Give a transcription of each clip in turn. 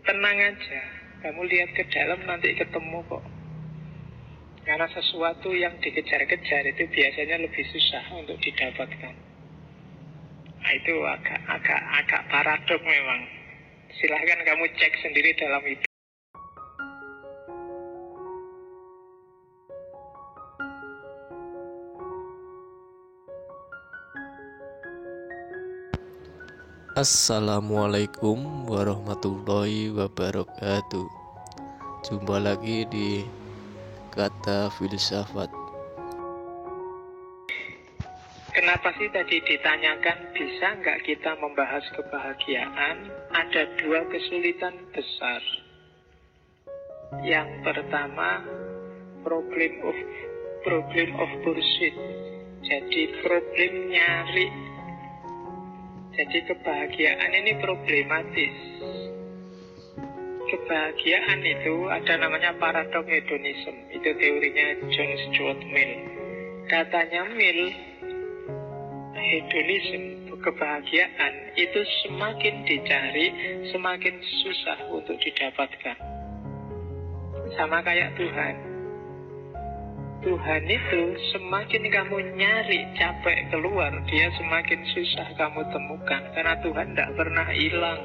Tenang aja, kamu lihat ke dalam nanti ketemu kok. Karena sesuatu yang dikejar-kejar itu biasanya lebih susah untuk didapatkan. Nah, itu agak paradok memang. Silahkan kamu cek sendiri dalam hidup. Assalamualaikum warahmatullahi wabarakatuh. Jumpa lagi di Kata Filsafat. Kenapa sih tadi ditanyakan bisa nggak kita membahas kebahagiaan? Ada dua kesulitan besar. Yang pertama, problem of pursuit. Jadi problem nyari. Jadi kebahagiaan ini problematis. Kebahagiaan itu ada namanya paradok hedonism. Itu teorinya John Stuart Mill. Katanya Mill, hedonism, kebahagiaan itu semakin dicari, semakin susah untuk didapatkan. Sama kayak Tuhan. Tuhan itu semakin kamu nyari, capek keluar, dia semakin susah kamu temukan. Karena Tuhan tidak pernah hilang.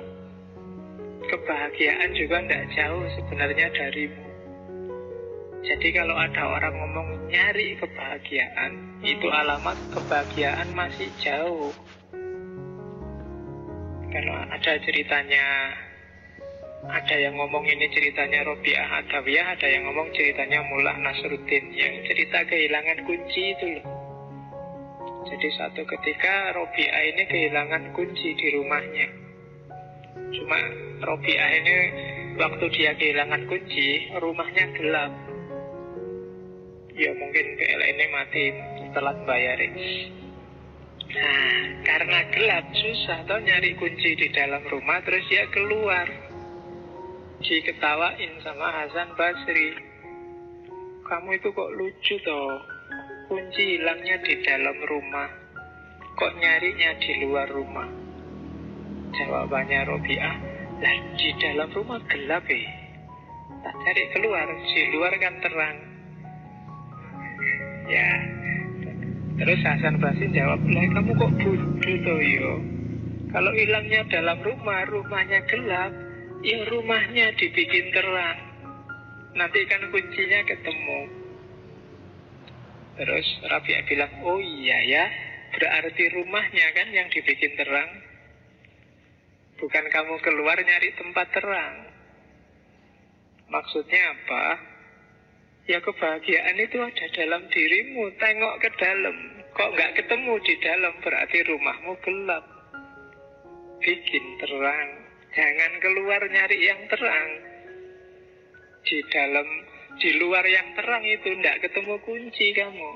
Kebahagiaan juga tidak jauh sebenarnya darimu. Jadi kalau ada orang ngomong nyari kebahagiaan, itu alamat kebahagiaan masih jauh. Kalau ada ceritanya, ada yang ngomong ini ceritanya Robiah Adawiyah, ada yang ngomong ceritanya Mullah Nasruddin, yang cerita kehilangan kunci itu loh. Jadi satu ketika Robiah ini kehilangan kunci di rumahnya. Cuma Robiah ini waktu dia kehilangan kunci, rumahnya gelap. Ya mungkin PLN ini mati telat bayarin. Nah, karena gelap susah toh nyari kunci di dalam rumah, terus dia keluar. Diketawain sama Hasan Basri. Kamu itu kok lucu toh, kunci hilangnya di dalam rumah, kok nyarinya di luar rumah? Jawabannya Robiah, lah di dalam rumah gelap tak cari keluar, di luar kan terang. Ya, terus Hasan Basri jawab, lah kamu kok bodoh toh yo. Kalau hilangnya dalam rumah, rumahnya gelap, ya rumahnya dibikin terang, nanti kan kuncinya ketemu. Terus Rabi'ah bilang, oh iya ya, berarti rumahnya kan yang dibikin terang, bukan kamu keluar nyari tempat terang. Maksudnya apa? Ya kebahagiaan itu ada dalam dirimu. Tengok ke dalam, kok nggak ketemu di dalam, berarti rumahmu gelap. Bikin terang. Jangan keluar nyari yang terang. Di dalam, di luar yang terang itu tidak ketemu kunci kamu.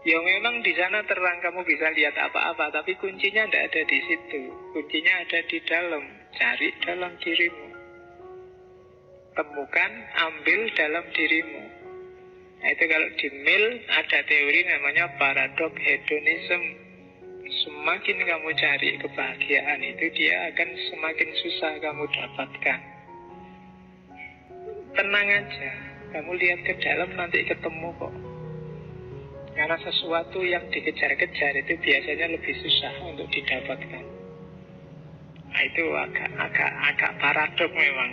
Ya memang di sana terang, kamu bisa lihat apa-apa, tapi kuncinya tidak ada di situ. Kuncinya ada di dalam. Cari dalam dirimu. Temukan, ambil dalam dirimu. Nah itu kalau di Mill ada teori namanya paradok hedonism. Semakin kamu cari kebahagiaan itu, dia akan semakin susah kamu dapatkan. Tenang aja, kamu lihat ke dalam nanti ketemu kok. Karena sesuatu yang dikejar-kejar itu biasanya lebih susah untuk didapatkan. Nah itu agak paradok memang.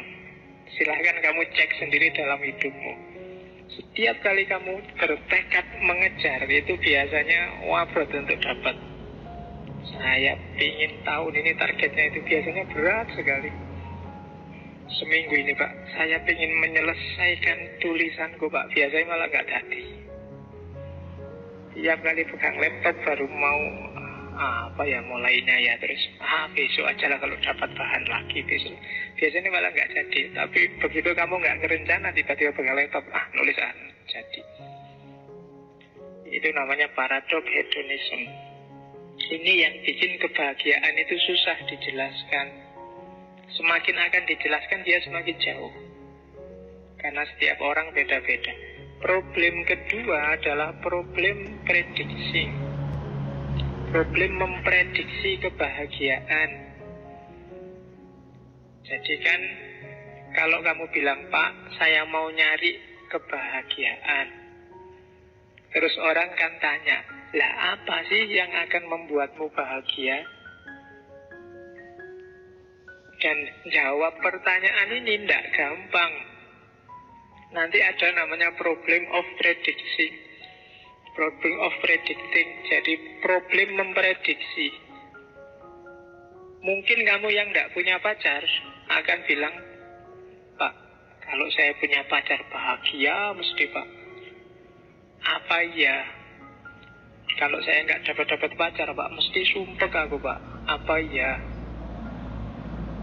Silahkan kamu cek sendiri dalam hidupmu. Setiap kali kamu bertekad mengejar, itu biasanya wabrot untuk dapat. Saya ingin tahun ini targetnya itu biasanya berat sekali. Seminggu ini Pak, saya ingin menyelesaikan tulisanku Pak, biasanya malah nggak jadi. Tiap kali pegang laptop baru mau mulainya ya, terus besok aja lah kalau dapat bahan lagi besok. Biasanya malah nggak jadi. Tapi begitu kamu nggak ngerencana, tiba-tiba pegang laptop, nulis jadi. Itu namanya paradok hedonism. Ini yang bikin kebahagiaan itu susah dijelaskan. Semakin akan dijelaskan dia semakin jauh. Karena setiap orang beda-beda. Problem kedua adalah problem prediksi. Problem memprediksi kebahagiaan. Jadi kan kalau kamu bilang, Pak, saya mau nyari kebahagiaan, terus orang kan tanya, lah apa sih yang akan membuatmu bahagia? Dan jawab pertanyaan ini tidak gampang. Nanti ada namanya problem of prediction, problem of predicting. Jadi problem memprediksi. Mungkin kamu yang tidak punya pacar akan bilang, Pak, kalau saya punya pacar bahagia mesti, Pak. Apa iya? Kalau saya nggak dapat pacar, Pak, mesti sumpek aku, Pak. Apa iya?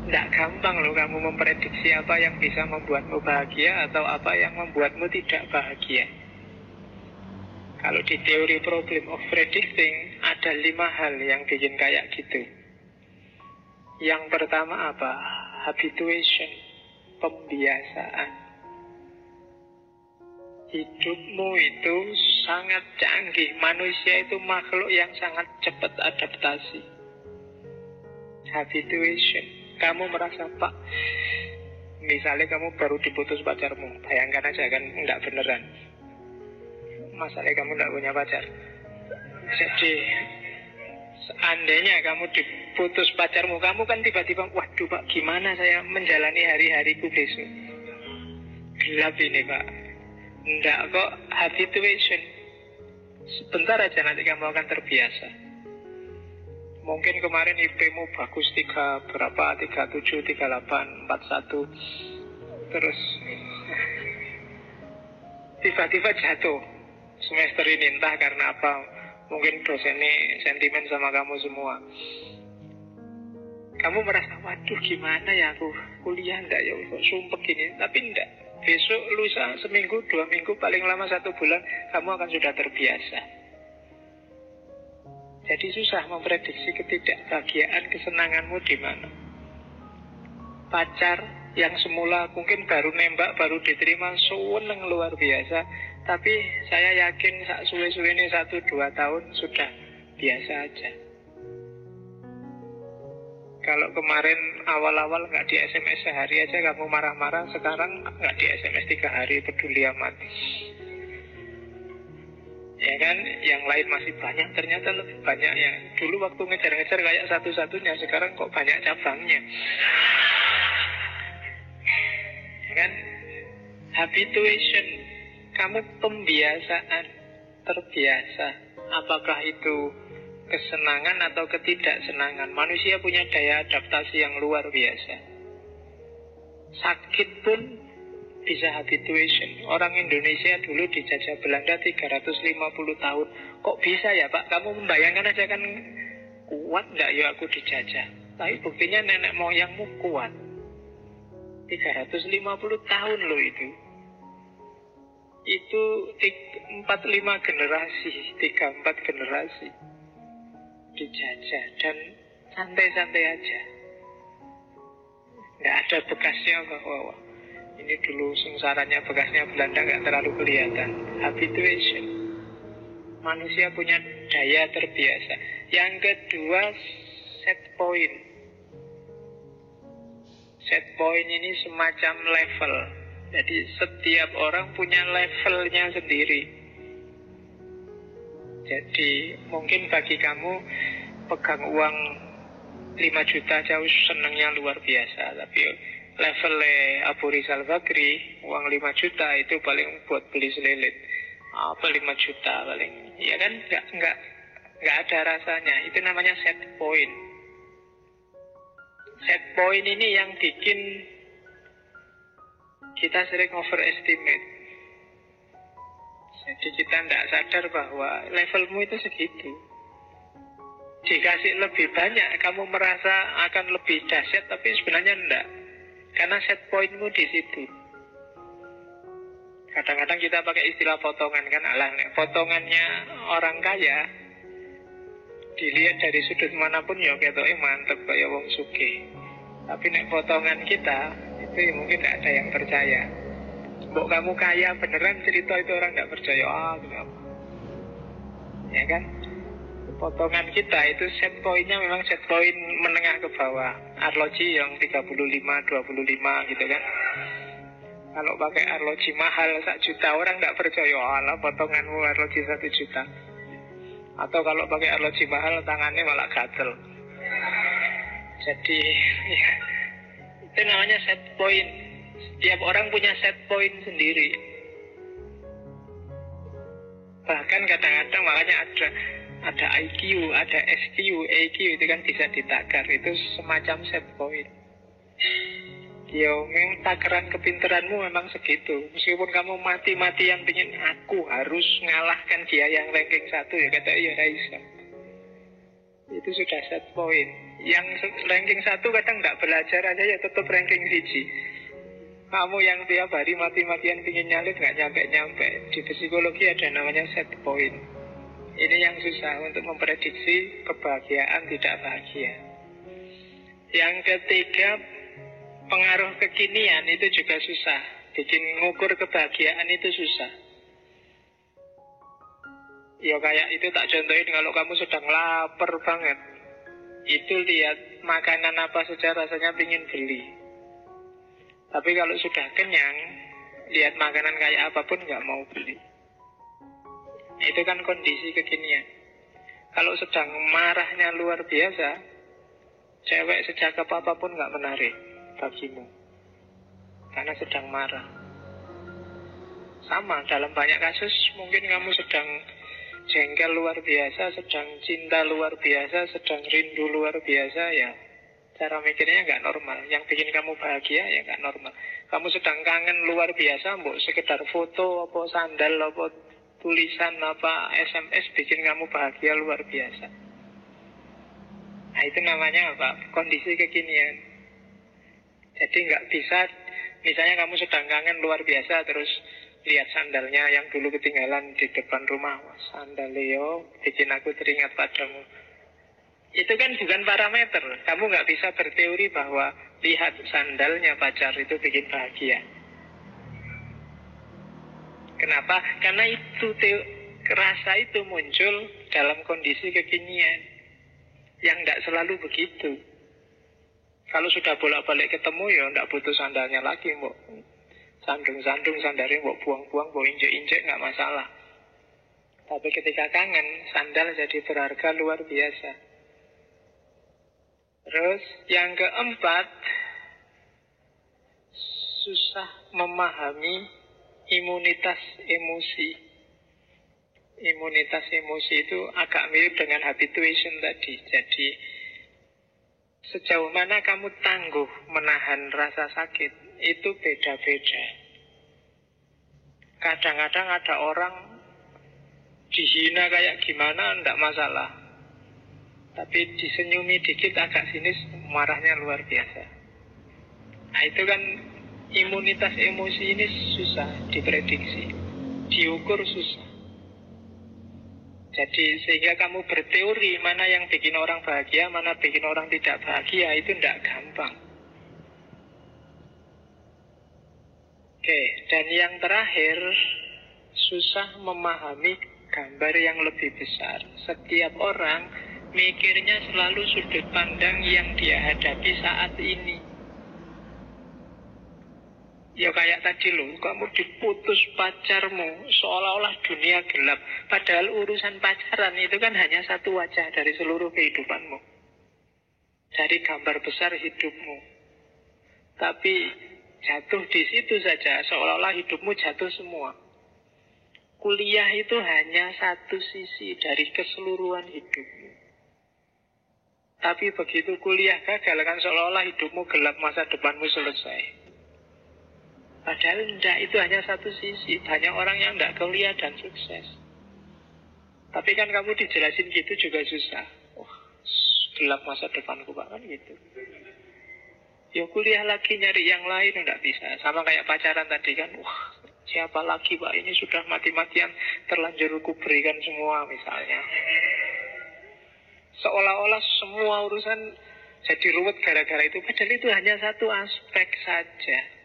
Tidak gampang loh kamu memprediksi apa yang bisa membuatmu bahagia atau apa yang membuatmu tidak bahagia. Kalau di teori problem of predicting, ada 5 hal yang bikin kayak gitu. Yang pertama apa? Habituation, pembiasaan. Hidupmu itu sangat canggih. Manusia itu makhluk yang sangat cepat adaptasi. Habituation. Kamu merasa, Pak, misalnya kamu baru diputus pacarmu, bayangkan aja kan, enggak beneran. Masalahnya kamu enggak punya pacar. Jadi, seandainya kamu diputus pacarmu, kamu kan tiba-tiba, waduh Pak, gimana saya menjalani hari-hariku besok? Gelap ini Pak. Enggak kok, habituation. Sebentar aja nanti kamu akan terbiasa. Mungkin kemarin IP-mu bagus 37, 38, 41. Terus tiba-tiba jatuh semester ini, entah karena apa. Mungkin dosennya sentimen sama kamu semua. Kamu merasa, waduh gimana ya aku kuliah enggak ya, kok sumpek gini. Tapi enggak, besok, lusa, seminggu, 2 minggu, paling lama 1 bulan, kamu akan sudah terbiasa. Jadi susah memprediksi ketidakbahagiaan, kesenanganmu di mana. Pacar yang semula mungkin baru nembak, baru diterima, seneng luar biasa. Tapi saya yakin sak suwe-suwe ini 1-2 tahun sudah biasa aja. Kalau kemarin awal-awal nggak di SMS sehari aja kamu marah-marah, sekarang nggak di SMS 3 hari peduli amat. Ya kan, yang lain masih banyak, ternyata lebih banyak yang dulu waktu ngejar-ngejar kayak satu-satunya, sekarang kok banyak cabangnya. Ya kan, habituation, kamu pembiasaan, terbiasa. Apakah itu kesenangan atau ketidaksenangan? Manusia punya daya adaptasi yang luar biasa. Sakit pun bisa habituation. Orang Indonesia dulu dijajah Belanda 350 tahun. Kok bisa ya Pak? Kamu membayangkan aja kan, kuat nggak ya aku dijajah? Tapi buktinya nenek moyangmu kuat. 350 tahun loh itu. Itu 4-5 generasi, 3-4 generasi dijajah dan santai-santai aja. Nggak ada bekasnya bahwa ini dulu sengsaranya bekasnya Belanda nggak terlalu kelihatan. Habituation. Manusia punya daya terbiasa. Yang kedua, set point. Set point ini semacam level. Jadi setiap orang punya levelnya sendiri. Jadi mungkin bagi kamu pegang uang 5 juta jauh senangnya luar biasa. Tapi levelnya Abu Rizal Bakri, uang 5 juta itu paling buat beli selilit. Apa 5 juta paling? Ya kan nggak ada rasanya. Itu namanya set point. Set point ini yang bikin kita sering overestimate. Jadi kita tidak sadar bahwa levelmu itu segitu. Dikasih lebih banyak, kamu merasa akan lebih dahsyat, tapi sebenarnya enggak. Karena set pointmu di situ. Kadang-kadang kita pakai istilah potongan kan, alah, potongannya orang kaya dilihat dari sudut manapun ya ketoke mantep kayak wong sugih. Tapi nek potongan kita itu ya mungkin tidak ada yang percaya. Mbok kamu kaya beneran cerita itu orang tidak percaya. Kenapa? Ya kan? Potongan kita itu set pointnya memang set point menengah ke bawah. Arloji yang 35, 25 gitu kan. Kalau pakai arloji mahal 1 juta, orang tidak percaya, alah potonganmu arloji 1 juta. Atau kalau pakai arloji mahal tangannya malah gatel. Jadi ya, itu namanya set point. Setiap orang punya set point sendiri. Bahkan kadang-kadang makanya ada IQ, ada SQ, EQ itu kan bisa ditakar. Itu semacam set point. Memang takaran kepinteranmu memang segitu. Meskipun kamu mati-matian pingin aku harus ngalahkan dia yang ranking 1, ya kata iya Raisa. Itu sudah set point. Yang ranking 1 kadang nggak belajar aja ya tetap ranking 1. Kamu yang tiap hari mati-matian pingin nyalip nggak nyampe-nyampe. Di psikologi ada namanya set point. Ini yang susah untuk memprediksi kebahagiaan tidak bahagia. Yang ketiga, pengaruh kekinian itu juga susah. Bikin ngukur kebahagiaan itu susah. Ya kayak itu tak contohin, kalau kamu sedang lapar banget, itu lihat makanan apa saja rasanya pingin beli. Tapi kalau sudah kenyang, lihat makanan kayak apapun nggak mau beli. Itu kan kondisi kekinian. Kalau sedang marahnya luar biasa, cewek sejak apapun nggak menarik bagimu, karena sedang marah. Sama dalam banyak kasus, mungkin kamu sedang jengkel luar biasa, sedang cinta luar biasa, sedang rindu luar biasa, ya cara mikirnya nggak normal. Yang bikin kamu bahagia ya nggak normal. Kamu sedang kangen luar biasa, mbok sekedar foto, apa sandal, apa tulisan, apa SMS bikin kamu bahagia luar biasa. Nah itu namanya apa? Kondisi kekinian. Jadi nggak bisa, misalnya kamu sedang kangen luar biasa, terus lihat sandalnya yang dulu ketinggalan di depan rumah. Wah, sandal Leo bikin aku teringat padamu. Itu kan bukan parameter. Kamu nggak bisa berteori bahwa lihat sandalnya pacar itu bikin bahagia. Kenapa? Karena itu rasa itu muncul dalam kondisi kekinian yang nggak selalu begitu. Kalau sudah bolak-balik ketemu ya nggak butuh sandalnya lagi, mbok sandung-sandung sandalnya, mbok buang-buang, mbok injek-injek nggak masalah. Tapi ketika kangen, sandal jadi berharga luar biasa. Terus yang keempat, susah memahami imunitas emosi. Imunitas emosi itu agak mirip dengan habituation tadi. Jadi sejauh mana kamu tangguh menahan rasa sakit, itu beda-beda. Kadang-kadang ada orang dihina kayak gimana, enggak masalah. Tapi disenyumi dikit agak sinis, marahnya luar biasa. Nah itu kan imunitas emosi ini susah diprediksi, diukur susah. Jadi sehingga kamu berteori mana yang bikin orang bahagia, mana bikin orang tidak bahagia, itu tidak gampang. Oke, dan yang terakhir, susah memahami gambar yang lebih besar. Setiap orang mikirnya selalu sudut pandang yang dia hadapi saat ini. Ya kayak tadi loh, kamu diputus pacarmu, seolah-olah dunia gelap. Padahal urusan pacaran itu kan hanya satu wajah dari seluruh kehidupanmu, dari gambar besar hidupmu. Tapi jatuh di situ saja, seolah-olah hidupmu jatuh semua. Kuliah itu hanya satu sisi dari keseluruhan hidupmu. Tapi begitu kuliah gagal, kan seolah-olah hidupmu gelap, masa depanmu selesai. Padahal enggak, itu hanya satu sisi. Banyak orang yang enggak kuliah dan sukses. Tapi kan kamu dijelasin gitu juga susah. Wah, gelap masa depanku banget gitu. Ya kuliah lagi nyari yang lain enggak bisa. Sama kayak pacaran tadi kan. Wah, siapa lagi Pak, ini sudah mati-matian terlanjur ku berikan semua misalnya. Seolah-olah semua urusan jadi ruwet gara-gara itu. Padahal itu hanya satu aspek saja.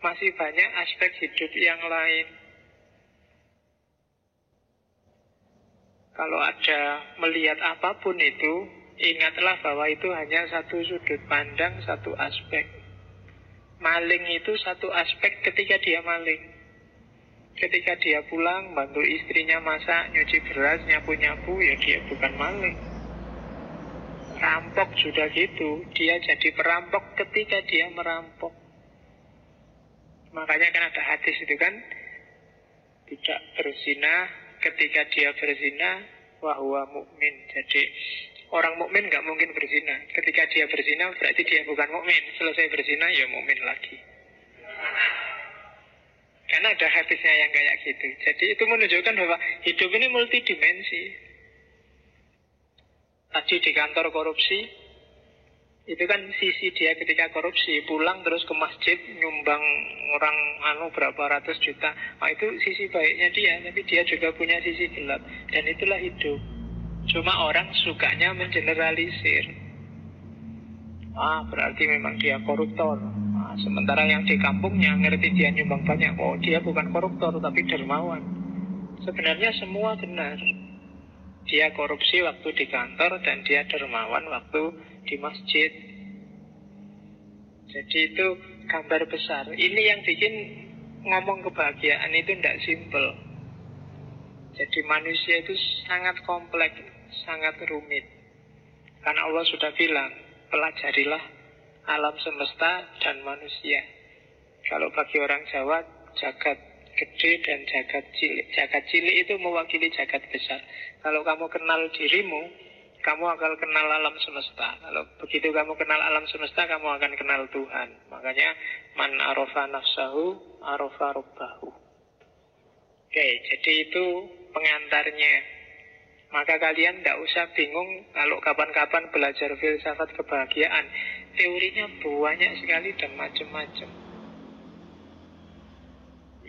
Masih banyak aspek hidup yang lain. Kalau ada melihat apapun itu, ingatlah bahwa itu hanya satu sudut pandang, satu aspek. Maling itu satu aspek ketika dia maling. Ketika dia pulang, bantu istrinya masak, nyuci beras, nyapu-nyapu, ya dia bukan maling. Rampok juga gitu, dia jadi perampok ketika dia merampok. Makanya kan ada hadis itu kan, tidak berzina ketika dia berzina, wahuwa mukmin. Jadi orang mukmin nggak mungkin berzina. Ketika dia berzina berarti dia bukan mukmin. Selesai berzina ya mukmin lagi. Karena ada hadisnya yang kayak gitu. Jadi itu menunjukkan bahwa hidup ini multidimensi. Tadi di kantor korupsi, itu kan sisi dia ketika korupsi, pulang terus ke masjid nyumbang orang berapa ratus juta. Itu sisi baiknya dia, tapi dia juga punya sisi gelap. Dan itulah hidup. Cuma orang sukanya mengeneralisir. Berarti memang dia koruptor. Sementara yang di kampungnya ngerti dia nyumbang banyak, dia bukan koruptor tapi dermawan. Sebenarnya semua benar. Dia korupsi waktu di kantor dan dia dermawan waktu di masjid. Jadi itu gambar besar. Ini yang bikin ngomong kebahagiaan itu tidak simpel. Jadi manusia itu sangat kompleks, sangat rumit. Karena Allah sudah bilang, pelajarilah alam semesta dan manusia. Kalau bagi orang Jawa, jagat gede dan jagat cilik. Jagat cilik itu mewakili jagat besar. Kalau kamu kenal dirimu, kamu akan kenal alam semesta. Kalau begitu kamu kenal alam semesta, kamu akan kenal Tuhan. Makanya man arofa nafsahu arofa robbahu. Oke, jadi itu pengantarnya. Maka kalian tidak usah bingung kalau kapan-kapan belajar filsafat kebahagiaan. Teorinya banyak sekali dan macam-macam.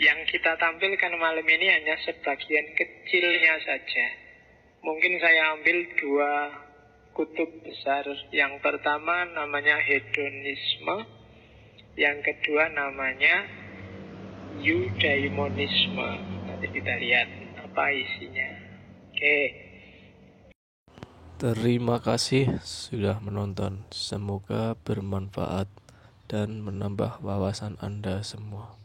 Yang kita tampilkan malam ini hanya sebagian kecilnya saja. Mungkin saya ambil 2 kutub besar. Yang pertama namanya hedonisme. Yang kedua namanya eudaimonisme. Nanti kita lihat apa isinya. Oke. Terima kasih sudah menonton. Semoga bermanfaat dan menambah wawasan Anda semua.